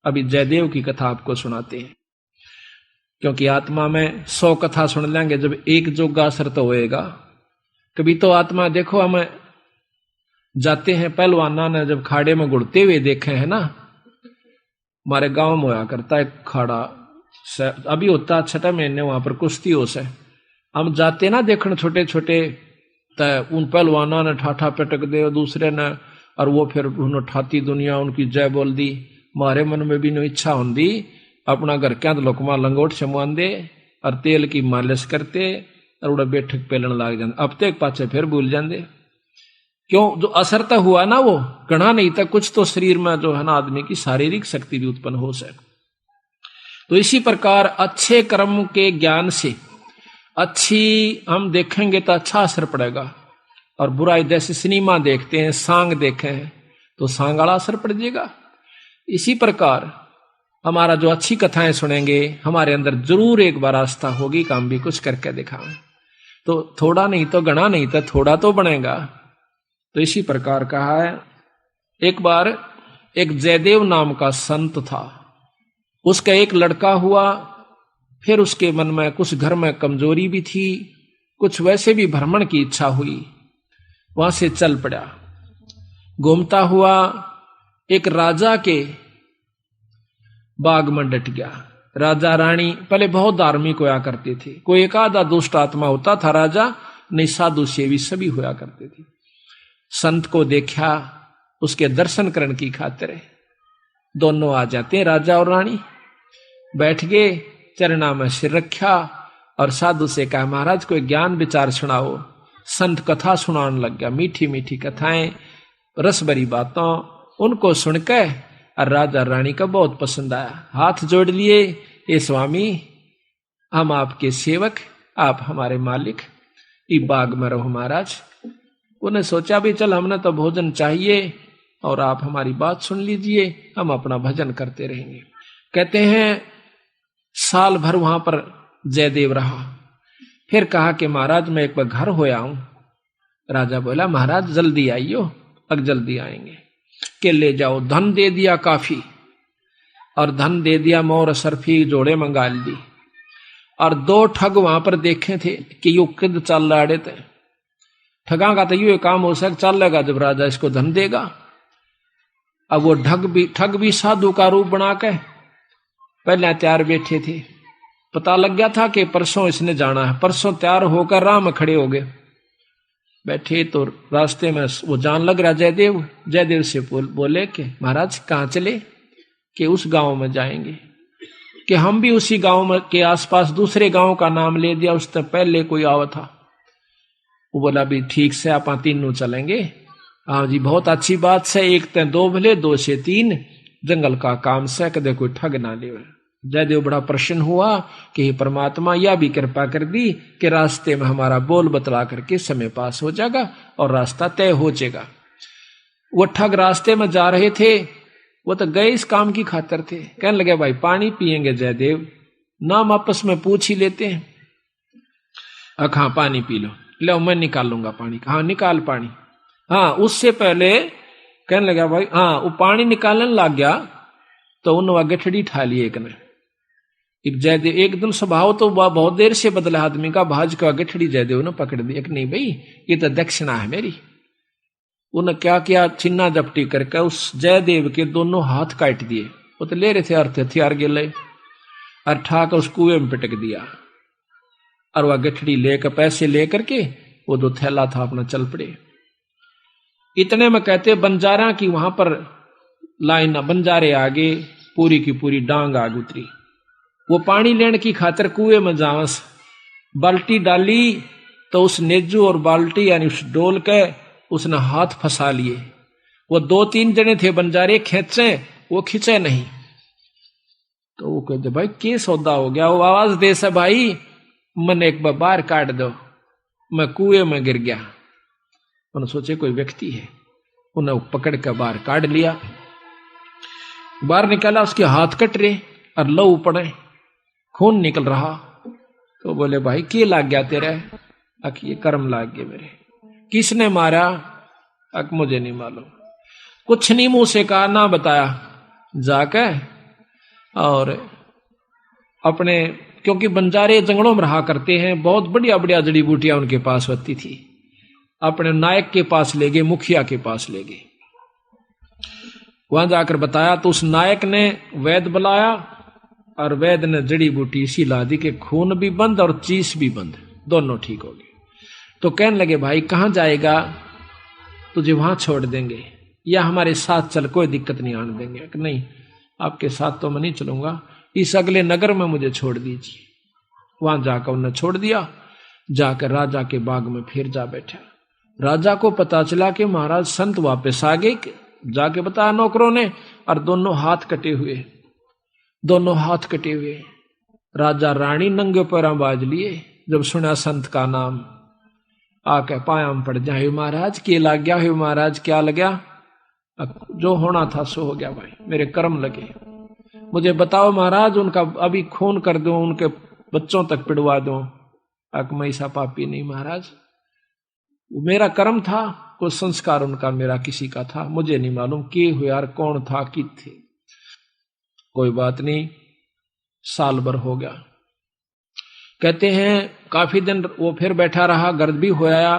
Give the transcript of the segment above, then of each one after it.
अभी जयदेव की कथा आपको सुनाते हैं, क्योंकि आत्मा में 100 कथा सुन लेंगे, जब एक जोगा असर तो होएगा। कभी तो आत्मा देखो, हमें जाते हैं पहलवाना ने जब खाड़े में गुड़ते हुए देखे हैं ना, हमारे गांव में होया करता है खाड़ा, अभी होता 6 महीने वहां पर कुश्ती हो से, हम जाते ना देखने छोटे छोटे, उन पहलवाना ने ठाठा पटक दे दूसरे ने, और वो फिर उन्होंने ठाती दुनिया उनकी जय बोल दी। हमारे मन में भी नो इच्छा होंगी अपना घर क्या लोकमा लंगोट छमुआन दे और तेल की मालिश करते और उड़ा बैठक पेलन लाग जाते, अब तक पाचे फिर भूल जाते। क्यों? जो असर तो हुआ ना वो गणा नहीं था, कुछ तो शरीर में जो है ना आदमी की शारीरिक शक्ति भी उत्पन्न हो सके। तो इसी प्रकार अच्छे कर्म के ज्ञान से अच्छी हम देखेंगे तो अच्छा असर पड़ेगा, और बुराई जैसे सिनेमा देखते हैं, सांग देखे हैं तो सांग वाला असर पड़ जाएगा। इसी प्रकार हमारा जो अच्छी कथाएं सुनेंगे, हमारे अंदर जरूर एक बार आस्था होगी कि हम भी कुछ करके दिखाएं, तो थोड़ा नहीं तो गणा नहीं तो थोड़ा तो बनेगा। तो इसी प्रकार कहा है, एक बार एक जयदेव नाम का संत था, उसका एक लड़का हुआ, फिर उसके मन में कुछ घर में कमजोरी भी थी, कुछ वैसे भी भ्रमण की इच्छा हुई, वहां से चल पड़ा। घूमता हुआ एक राजा के बाग में डट गया। राजा रानी पहले बहुत धार्मिक होया करते थे, कोई एक आधा दुष्ट आत्मा होता था राजा, नहीं साधु सेवी सभी होया करते थे। संत को देखा, उसके दर्शन करने की खातिर दोनों आ जाते हैं, राजा और रानी बैठ गए, चरणा में सिर रखा और साधु से कहा, महाराज कोई ज्ञान विचार सुनाओ। संत कथा सुनाने लग गया, मीठी मीठी कथाएं, रस भरी बातों, उनको सुनकर और राजा रानी का बहुत पसंद आया। हाथ जोड़ लिए, ये स्वामी हम आपके सेवक, आप हमारे मालिक, इस बाग में रहो महाराज। उन्हें सोचा भी चल हमने तो भोजन चाहिए और आप हमारी बात सुन लीजिए, हम अपना भजन करते रहेंगे। कहते हैं साल भर वहां पर जयदेव रहा, फिर कहा कि महाराज मैं एक बार घर होया हूं। राजा बोला महाराज जल्दी आइयो, अब जल्दी आएंगे। के ले जाओ, धन दे दिया काफी, और धन दे दिया, मोर सरफी जोड़े मंगा ली, और 2 ठग वहां पर देखे थे कि यू किद चल रहे थे, ठगा का तो यू काम हो सक चल लेगा जब राजा इसको धन देगा। अब वो ठग भी साधु का रूप बना के पहले तैयार बैठे थे, पता लग गया था कि परसों इसने जाना है, परसों तैयार होकर राह में खड़े हो गए। बैठे तो रास्ते में वो जान लग रहा जयदेव से बोले कि महाराज कहाँ चले? कि उस गांव में जाएंगे। कि हम भी उसी गांव में के आसपास दूसरे गांव का नाम ले दिया, उससे पहले कोई आवा था। वो बोला भी ठीक से आप तीनों चलेंगे। हाँ जी बहुत अच्छी बात से, एक ते 2 भले 2 से 3, जंगल का काम से कदे कोई ठग ना ले। जयदेव बड़ा प्रसन्न हुआ कि परमात्मा यह भी कृपा कर दी कि रास्ते में हमारा बोल बतला करके समय पास हो जाएगा और रास्ता तय हो जाएगा। वो ठग रास्ते में जा रहे थे, वो तो गए इस काम की खातिर थे। कहने लगे भाई पानी पिएंगे जयदेव? नाम आपस में पूछ ही लेते हैं। हाँ पानी पी लो मैं निकाल लूंगा पानी। हाँ निकाल पानी। हाँ उससे पहले कहने लगा भाई, हाँ वो पानी निकालने लग गया तो उन्होंने गठड़ी ठा ली एक ने। एक जयदेव एकदम स्वभाव तो बहुत देर से बदला आदमी का, भाज का गठड़ी जयदेव ने पकड़ दी। एक नहीं भाई ये तो दक्षिणा है मेरी। उन्हें क्या किया, छिन्ना जपटी करके उस जयदेव के दोनों हाथ काट दिए। वो तो ले रहे थे अर्थ हथियार गिले, और ठाक उस कुएं में पिटक दिया। और वह गठड़ी लेकर पैसे लेकर के वो 2 थैला था अपना चल पड़े। इतने में कहते बंजारा की वहां पर लाइन, बंजारे आगे पूरी की पूरी डांग आग उतरी। वो पानी लेने की खातिर कुएं में जावस बाल्टी डाली तो उस नेजू और बाल्टी यानी उस डोल के उसने हाथ फंसा लिए। वो 2-3 जने थे बंजारे, खेचे वो खींचे नहीं। तो वो कहते भाई के सौदा हो गया? वो आवाज दे से भाई मन एक बार बाहर काट दो, मैं कुएं में गिर गया। उन्होंने सोचे कोई व्यक्ति है, उन्हें पकड़ कर बाहर काट लिया। बाहर निकाला, उसके हाथ कट रहे और लहू पड़े, खून निकल रहा। तो बोले भाई के लाग गया तेरे? अक ये कर्म लाग गए मेरे। किसने मारा? अक मुझे नहीं मालूम। कुछ नहीं मुंह से कहा, ना बताया। जाकर और अपने, क्योंकि बंजारे जंगलों में रहा करते हैं, बहुत बढ़िया बढ़िया जड़ी बूटियां उनके पास होती थी। अपने नायक के पास ले गए, मुखिया के पास ले गए। वहां जाकर बताया तो उस नायक ने वैद्य बुलाया और वैद्य ने जड़ी बूटी इसी ला दी कि खून भी बंद और चीस भी बंद, दोनों ठीक हो गए। तो कहने लगे भाई कहां जाएगा, तुझे वहां छोड़ देंगे या हमारे साथ चल, कोई दिक्कत नहीं आने देंगे। कि नहीं, आपके साथ तो मैं नहीं चलूंगा, इस अगले नगर में मुझे छोड़ दीजिए। वहां जाकर उन्हें छोड़ दिया। जाकर राजा के बाग में फिर जा बैठा। राजा को पता चला कि महाराज संत वापस आ गए। जाके बताया नौकरों ने, और दोनों हाथ कटे हुए, दोनों हाथ कटे हुए। राजा रानी नंगे पैरों बाज लिए। जब सुना संत का नाम, आके पायां पड़ जाए, महाराज के लग गया है, महाराज क्या लगा? जो होना था सो हो गया भाई, मेरे कर्म लगे। मुझे बताओ महाराज, उनका अभी खून कर दो, उनके बच्चों तक पिड़वा दो। मैं ऐसा पापी नहीं महाराज, मेरा कर्म था, कोई संस्कार उनका मेरा किसी का था, मुझे नहीं मालूम के हुए यार, कौन था कि थे। कोई बात नहीं, साल भर हो गया। कहते हैं काफी दिन वो फिर बैठा रहा, गर्द भी हो आया।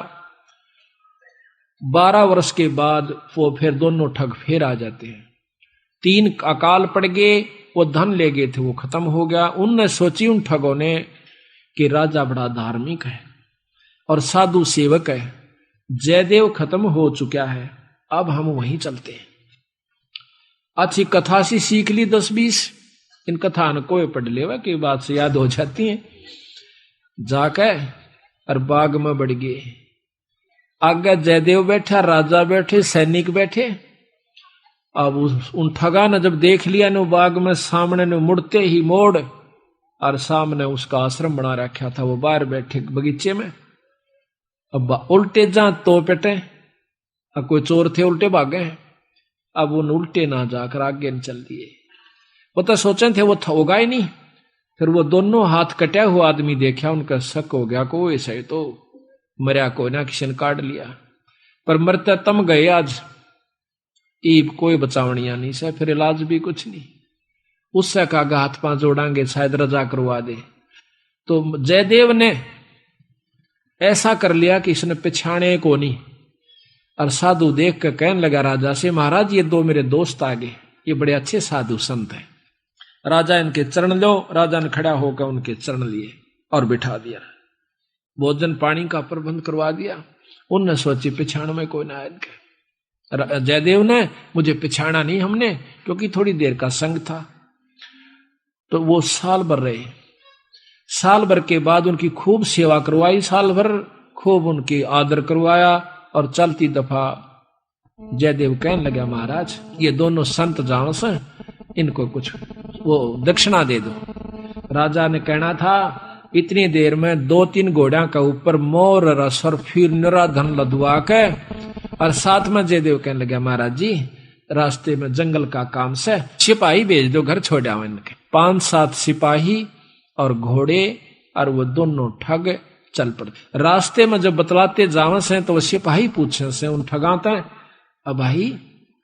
12 वर्ष के बाद वो फिर दोनों ठग फिर आ जाते हैं। 3 अकाल पड़ गए, वो धन ले गए थे वो खत्म हो गया। उनने सोची उन ठगों ने कि राजा बड़ा धार्मिक है और साधु सेवक है, जयदेव खत्म हो चुका है, अब हम वहीं चलते हैं। अच्छी कथा सी सीख ली 10-20, इन कथा न कोई पढ़ लेवा की बात से याद हो जाती है। जाकर और बाग में बढ़ गए। आगे जयदेव बैठा, राजा बैठे, सैनिक बैठे। अब उन ठगा ने जब देख लिया ने बाग में सामने ने मुड़ते ही मोड़, और सामने उसका आश्रम बना रखा था, वो बाहर बैठे बगीचे में। अब उल्टे जा तो पेटे, अब कोई चोर थे उल्टे भागे हैं। अब उन उल्टे ना जाकर आगे न चल दिए। वो तो सोचे थे वो होगा ही नहीं। फिर वो दोनों हाथ कटा हुआ आदमी देखा, उनका शक हो गया को ऐसा ही तो मरिया को ना किसी ने काट लिया। पर मरते तम गए आज, ईब कोई बचावनिया नहीं से, फिर इलाज भी कुछ नहीं। उससे कहा हाथ पांव जोड़ांगे शायद रजा करवा दे। तो जयदेव ने ऐसा कर लिया कि इसने पिछाने को नहीं। और साधु देख कर कहने लगा राजा से, महाराज ये 2 मेरे दोस्त आ गए, ये बड़े अच्छे साधु संत हैं, राजा इनके चरण लो। राजा ने खड़ा होकर उनके चरण लिए और बिठा दिया। भोजन पानी का प्रबंध करवा दिया। उनने सोची पिछाण में कोई ना इनके। जयदेव ने मुझे पिछाड़ा नहीं हमने, क्योंकि थोड़ी देर का संग था। तो वो साल भर रहे। साल भर के बाद उनकी खूब सेवा करवाई, साल भर खूब उनकी आदर करवाया। और चलती दफा जयदेव कहने लगा, महाराज ये दोनों संत जाओ से, इनको कुछ वो दक्षिणा दे दो। राजा ने कहना था इतनी देर में 2-3 घोड़ा का ऊपर मोर रस और फिर निरा धन लदवा के। और साथ में जयदेव कहने लगा, महाराज जी रास्ते में जंगल का काम से सिपाही भेज दो, घर छोड़ आओ इनके। 5-7 सिपाही और घोड़े, और वो दोनों ठग चल पड़े। रास्ते में जब बतलाते जावे से तो वो सिपाही पूछे से उन ठगाते, अब भाई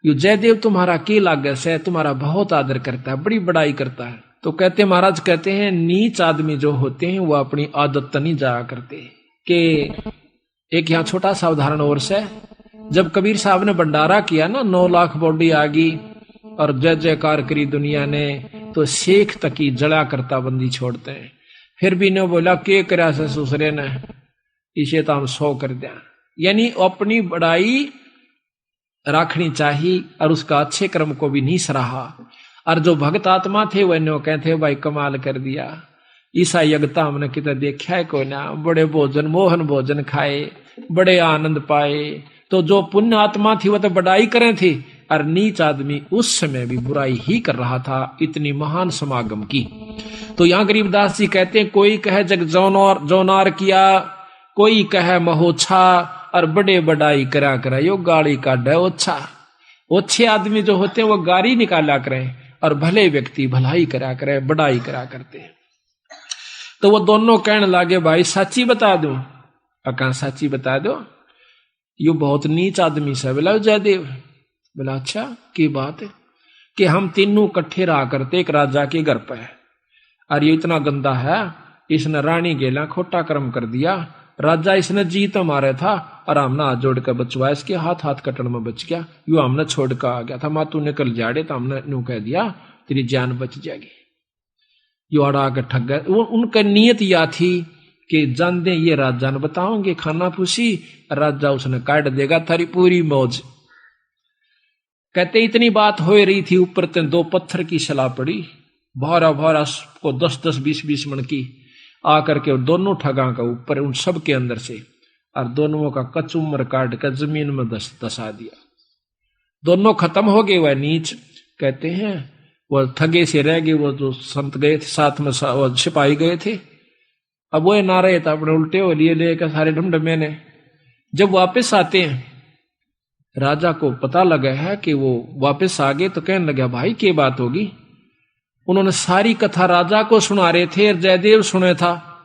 यो जयदेव तुम्हारा के लागे से, तुम्हारा बहुत आदर करता है, बड़ी बड़ाई करता है। तो कहते महाराज, कहते हैं नीच आदमी जो होते हैं वो अपनी आदत नहीं जाया करते। कि एक यहाँ छोटा सा उदाहरण और से, जब कबीर साहब ने भंडारा किया ना, 9 लाख बॉडी आ गई और जय जयकार करी दुनिया ने, तो शेख तकी जड़ा करता बंदी छोड़ते हैं। फिर भी ने बोला के करा से ससुरे ने, इसे तो हम 100 कर दिया। यानी अपनी बड़ाई रखनी चाहिए और उसका अच्छे कर्म को भी नहीं सराहा। और जो भक्त आत्मा थे वह नो कहते भाई कमाल कर दिया, ईसा यज्ञता हमने कितना देखा है कोई ना, बड़े भोजन मोहन भोजन खाए, बड़े आनंद पाए। तो जो पुण्य आत्मा थी वह तो बड़ाई करे थी, और नीच आदमी उस समय भी बुराई ही कर रहा था, इतनी महान समागम की। तो यहाँ गरीबदास जी कहते हैं, कोई कहे जग जौनार किया, कोई कहे महोछा, और बड़े बड़ाई करा करे यो गाड़ी का डे ओछा। अच्छे आदमी जो होते हैं वो गाड़ी निकाला करें, और भले व्यक्ति भलाई करा करे, बड़ाई करा करते हैं। तो वो दोनों कहने लगे, भाई सच्ची बता दो। कहा सच्ची बता दो, यो बहुत नीच आदमी से। बोला जयदेव। बोला अच्छा की बात है? कि हम तीनों इकट्ठे रहा करते एक राजा के घर पर, और ये इतना गंदा है, इसने रानी गेला खोटा कर्म कर दिया, राजा इसने जीत मारे था और हमने हाथ जोड़ कर बचवाया, इसके हाथ हाथ कटण में बच गया, यू हमने छोड़ कर आ गया था, मातू निकल जाड़े तो हमने यूं कह दिया तेरी जान बच जाएगी। यू अड़ा के ठग गए। वो उनका नियत या थी कि जान दे ये राजा ने बताओगे खाना पूछी, राजा उसने काट देगा थारी पूरी मौज। कहते इतनी बात हो रही थी, ऊपर ते 2 पत्थर की सलाह पड़ी, भारा भारा को 10-10 20-20 मन की आकर के दोनों ठगा का ऊपर उन सब के अंदर से, और दोनों का कचुम्बर काट कर जमीन में दसा दिया। दोनों खत्म हो गए। वह नीच कहते हैं वो ठगे से रह गए, वो जो संत गए थे साथ में वो सिपाही गए थे, अब वो ना रहे था, अपने उल्टे हो लिए लेकर सारे ढमढमे ने। जब वापस आते हैं, राजा को पता लगा है कि वो वापस आ गए, तो कहने लगा भाई क्या बात होगी। उन्होंने सारी कथा राजा को सुना रहे थे और जयदेव सुने था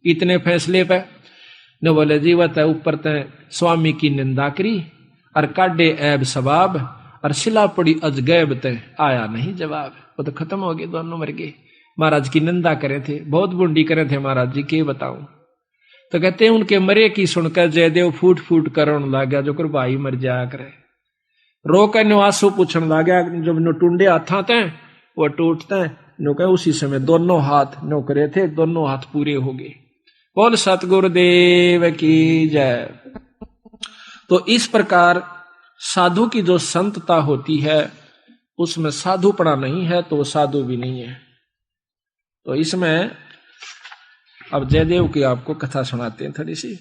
इतने फैसले पे। न बोले जी वह ऊपर तय स्वामी की निंदा करी और काटे ऐब सवाब, और सिला पड़ी अजगैब तय आया नहीं जवाब। वो तो खत्म हो गए, दोनों मर गए। महाराज की निंदा करे थे, बहुत बुंडी करे थे महाराज जी, के बताऊं। तो कहते हैं उनके मरे की सुनकर जयदेव फूट फूट करण लग गया, जो कर भाई मर जाया करे। रो कर निवासो पूछने लग गया, जब नो टूंडे हाथा थे वो टूटते नो कहे उसी समय दोनों हाथ नो करे थे, दोनों हाथ पूरे हो गए। बोल सतगुरुदेव की जय। तो इस प्रकार साधु की जो संतता होती है उसमें साधुपना नहीं है तो वो साधु भी नहीं है। तो इसमें अब जयदेव की आपको कथा सुनाते हैं थोड़ी सी,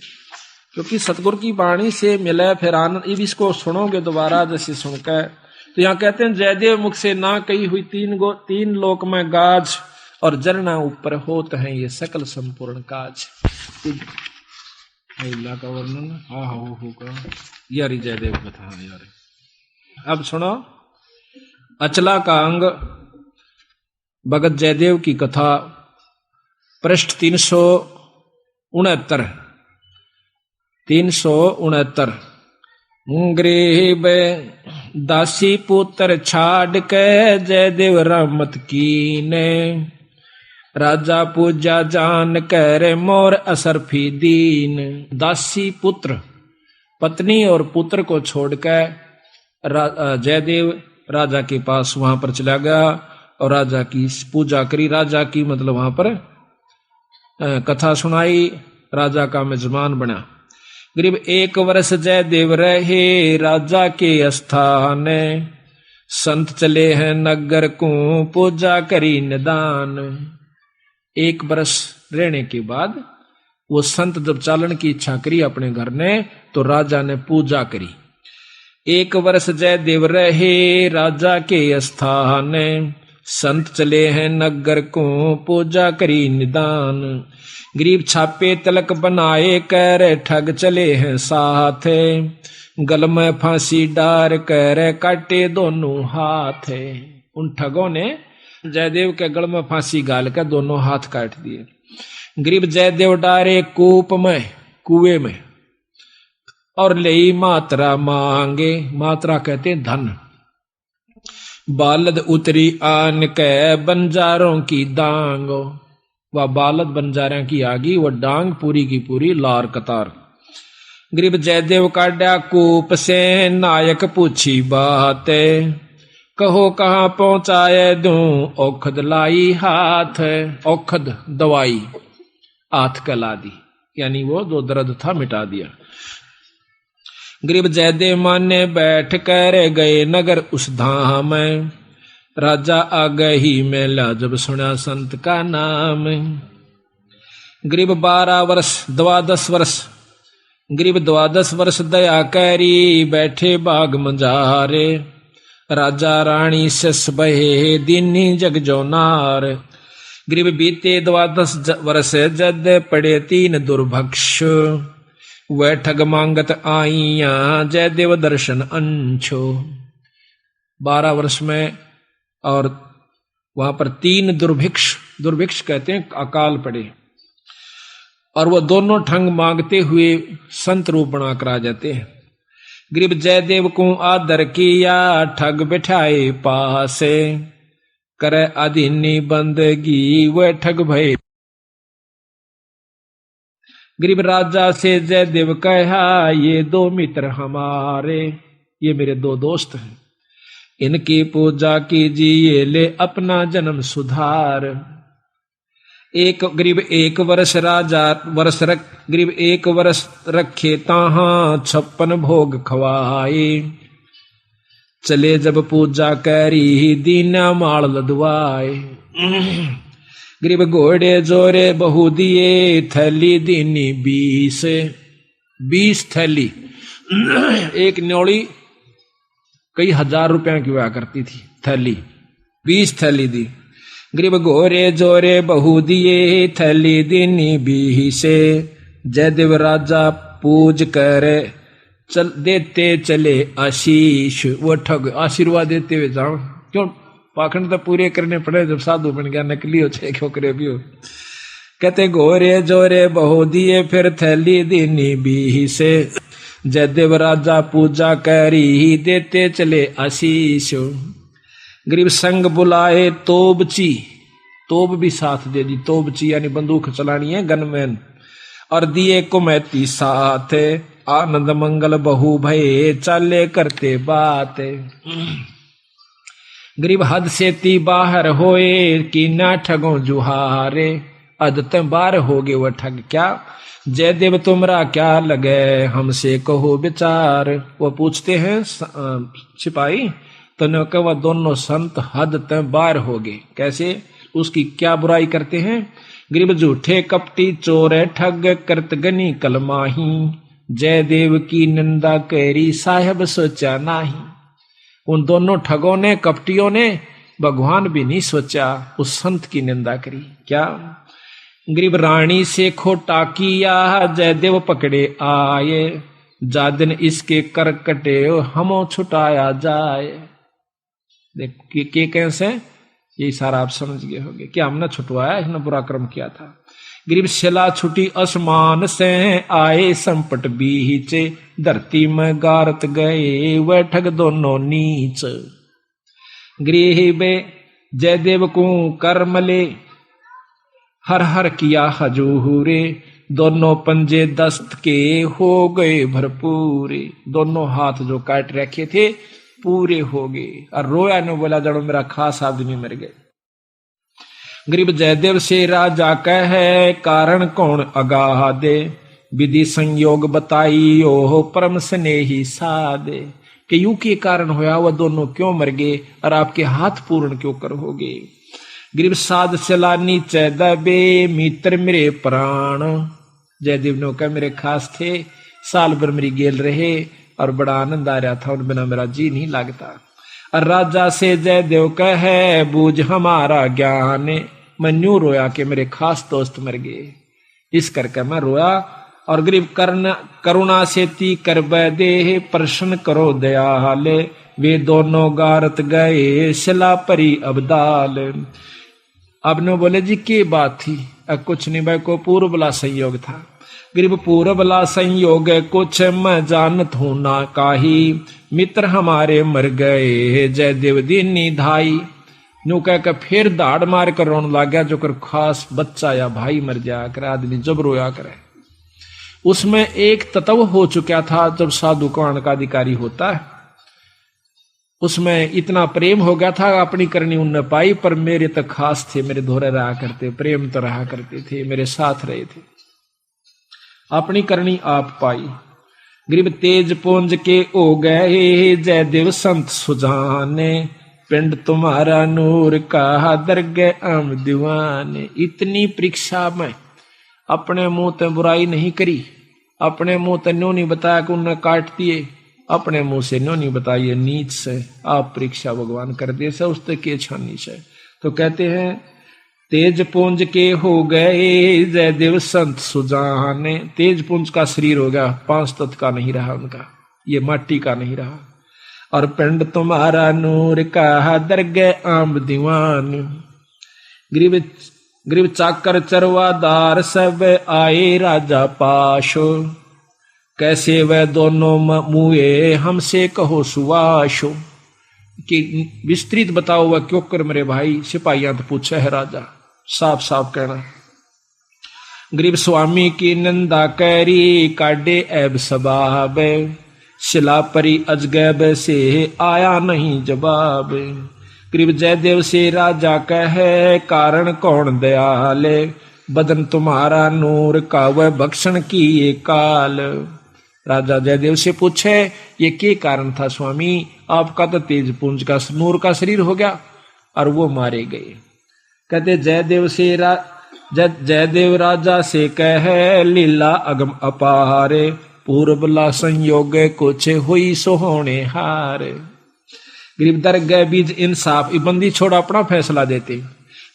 क्योंकि सतगुरु की वाणी से मिले फिर आनंद। इसको सुनोगे दोबारा जैसे सुनकर, तो यहाँ कहते हैं जयदेव मुख से ना कही हुई 3 लोक में गाज, और जरना ऊपर होत है ये सकल संपूर्ण काज। अल्लाह का वर्णन हा होगा यारी जयदेव कथा यार। अब सुनो अचला का अंग भगत जयदेव की कथा, पृष्ठ 369। गरीब दासी पुत्र छाड़ के जयदेव रामत कीने, राजा पूजा जान कर मोर असरफी दीन। दासी पुत्र पत्नी और पुत्र को छोड़कर जयदेव राजा के पास वहां पर चला गया और राजा की पूजा करी। राजा की मतलब वहां पर कथा सुनाई, राजा का मेजबान बना। गरीब 1 वर्ष जयदेव रहे राजा के स्थान, संत चले हैं नगर को पूजा करी निदान। 1 वर्ष रहने के बाद वो संत जब चालन की इच्छा करी अपने घर ने, तो राजा ने पूजा करी। 1 वर्ष जयदेव रहे राजा के स्थान, संत चले हैं नगर को पूजा करी निदान। गरीब छापे तलक बनाए कर ठग चले हैं साथ, गल में फांसी डार कर काटे दोनों हाथ। उन ठगों ने जयदेव के गल में फांसी गाल कर दोनों हाथ काट दिए। गरीब जयदेव डारे कूप में, कुएं में, और ले मात्रा मांगे। मात्रा कहते धन। बालद उतरी आन के बंजारों की डांग। वह बालद बंजारों की आगी, वह डांग पूरी की पूरी लार कतार। गरीब जयदेव काटा कूप से नायक पूछी बात, कहो कहाँ पहुंचाए दूं औखद लाई हाथ। औखद दवाई हाथ कला दी, यानी वो जो दर्द था मिटा दिया। गरीब जयदेव माने बैठ कर गए नगर उस धाम, राजा आ गई मेला जब सुना संत का नाम। गरीब 12 वर्ष 12 वर्ष, गरीब 12 वर्ष दया करी बैठे बाग मंजारे। राजा रानी सस बहे दीनी जग जो नार। गरीब बीते 12 वर्ष जद पड़े 3 दुर्भक्ष, वह ठग मांगत आईया जयदेव दर्शन अंशो। 12 वर्ष में और वहां पर 3 दुर्भिक्ष, दुर्भिक्ष कहते हैं अकाल पड़े, और वो दोनों ठग मांगते हुए संत रूप बनाकर आ जाते हैं। गरीब जयदेव को आदर किया, ठग बिठाए पासे, करे अधीनी बंदगी वह ठग भय। गरीब राजा से जयदेव कहा, ये दो मित्र हमारे, ये मेरे दो दोस्त हैं, इनकी पूजा कीजिए, ले अपना जन्म सुधार। एक गरीब एक वर्ष राजा गरीब एक वर्ष रखे ताहा, 56 भोग खवाए, चले जब पूजा करी, दीना माल लदवाए। गरीब घोड़े जोरे बहु दिए, थैली दीनी 20 थैली। एक न्योली कई हजार रुपया की हुआ करती थी थैली, 20 थैली दी। गरीब घोरे जोरे बहु दिए, थैली दीनी 20। जयदेव राजा पूज करे, चल देते चले आशीष। वो ठग आशीर्वाद देते हुए जाओ, क्यों पाखंड तो पूरे करने पड़े, जब साधु बन गया नकली हो छे खोकरे भी हो। कहते घोरे जोरे बहु दिए, फिर थैली दीनी 20। जयदेव राजा पूजा करी, देते चले आशीष। गरीब संग बुलाए तोबची, तोब भी साथ दे दी, तोबची यानी बंदूक चलानी है, गनमैन, और दिए कुमैती साथ, आनंद मंगल बहु भये, चाले करते बात। गरीब हद से ती बाहर होए, कि ना ठगों जुहारे, अदत बार हो गए वह ठग क्या, जयदेव तुमरा क्या लगे, हमसे कहो विचार। वो पूछते हैं सिपाही, तो ने कहा वह दोनों संत हद तक बाहर हो गए, कैसे, उसकी क्या बुराई करते हैं। गरीब झूठे कपटी चोर ठग, करत गनी कलमाही, जयदेव की निंदा करी, साहब सोचा नाही। उन दोनों ठगों ने, कपटियों ने, भगवान भी नहीं सोचा, उस संत की निंदा करी। क्या गरीब रानी से खोटा किया, जयदेव पकड़े आए, जा दिन इसके कर कटे, हमो छुटाया जाए। देख के कैसे, यही सारा आप समझ गए होंगे, क्या हमने छुटवाया, इसने बुरा कर्म किया था। गरीब शिला छुटी आसमान से, आए संपट बीचे, धरती में गारत गए, वह ठग दोनों नीच। गरीब जयदेव को कर मले, हर हर किया हजूरे, दोनों पंजे दस्त के हो गए भरपूरे। दोनों हाथ जो काट रखे थे पूरे हो गए, और रोया ने बोला, जड़ो मेरा खास आदमी मर गए। गरीब जयदेव से राजा कहे, कारण कौन अगाह दे, विधि संयोग बताई, ओह परम स्नेही सादे। कि यूं के कारण होया, वह दोनों क्यों मर गए, और आपके हाथ पूर्ण क्यों कर हो गए। गरीब साध चला नीचे दबे, मित्र मेरे प्राण। जयदेव ने कहा मेरे खास थे, साल भर मेरी गेल रहे, और बड़ा आनंद आ रहा था, उन बिना मेरा जी नहीं लगता। और राजा से जयदेव कहे, बूझ हमारा ज्ञान, मैं न्यू रोया कि मेरे खास दोस्त मर गए, इस करके मैं रोया। और गरीब करुणा से ती कर दे, प्रश्न करो दयाले, वे दोनों गारत गए, शिला परी अबदाल। अब ने बोले जी की बात थी, अब कुछ नहीं भाई, को पूर्व बला संयोग था। गरीब पूर्व बला संयोग कुछ मैं जानत हूं ना काही, मित्र हमारे मर गए, जयदेव दीनी धाई। न्यू कह कर फिर दाड़ मार कर रोन लग गया, जो कर खास बच्चा या भाई मर जाया करे, आदमी जब रोया करे। उसमें एक तत्व हो चुका था, जब साधु कौन का अधिकारी होता है, उसमें इतना प्रेम हो गया था, अपनी करनी उनने पाई, पर मेरे तो खास थे, मेरे धोरे रहा करते, प्रेम तो रहा करते थे, मेरे साथ रहे थे, अपनी करनी आप पाई। गरीब तेज पुंज के हो गए, जयदेव संत सुजाने, पिंड तुम्हारा नूर का दरगे आम दीवाने। इतनी परीक्षा में अपने मुंह ते बुराई नहीं करी, अपने मुंह ते न्यों नहीं बताया कि उन्हें काट दिए, अपने मुंह से न्यों नहीं बताइए नीच से, आप परीक्षा भगवान कर दे से उसते के छानी से। तो कहते हैं तेज पुंज के हो गए, जयदेव संत सुजाने। तेज पुंज का शरीर हो गया, 5 तत्व का नहीं रहा उनका, ये माटी का नहीं रहा। और पिंड तुम्हारा नूर का दरगे आम दीवान। गरीब चाकर चरवादार सब आए राजा पाशो, कैसे वह दोनों मुए हमसे कहो सुवाशो, कि विस्तृत बताओ वह क्यों कर मेरे भाई। सिपाहियां तो पूछे है राजा, साफ साफ कहना। गरीब स्वामी की नंदा कैरी काटे ऐब सबाब, शिला परी अजगैब से आया नहीं जवाब। गरीब जयदेव से राजा कहे कारण कौन दयाले, बदन तुम्हारा नूर का वह भक्षण की ये काल। राजा जयदेव से पूछे ये क्या कारण था स्वामी, आपका तो तेज पुंज का नूर का शरीर हो गया और वो मारे गए। कहते जयदेव राजा से कहे लीला अगम अपारे, पूर्वला संयोग कुछ हुई सोहोने हार। गरीब दरगह बीज इंसाफ, बंदी छोड़ अपना फैसला देते।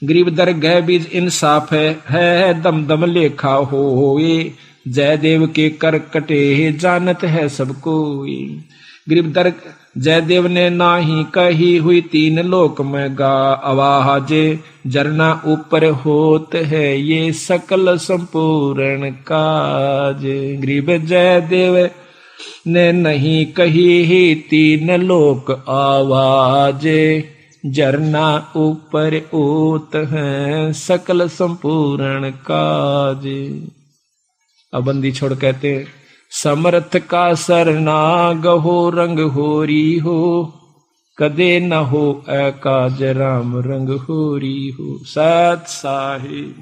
गरीब दरगह बीज इंसाफ है दम दम लेखा होए, जयदेव के कर कटे जानत है सबको। गरीब जयदेव ने नाही कही हुई तीन लोक में गा, आवाजे जरना ऊपर होत है ये सकल संपूर्ण काज। गरीब जयदेव ने नहीं कही ही तीन लोक आवाजे, जरना ऊपर ओत है सकल संपूर्ण काज। अब बंदी छोड़ कहते समर्थ का सरनाग हो रंग होरी हो, कदे न हो एकाज राम रंग होरी हो। सत साहिब।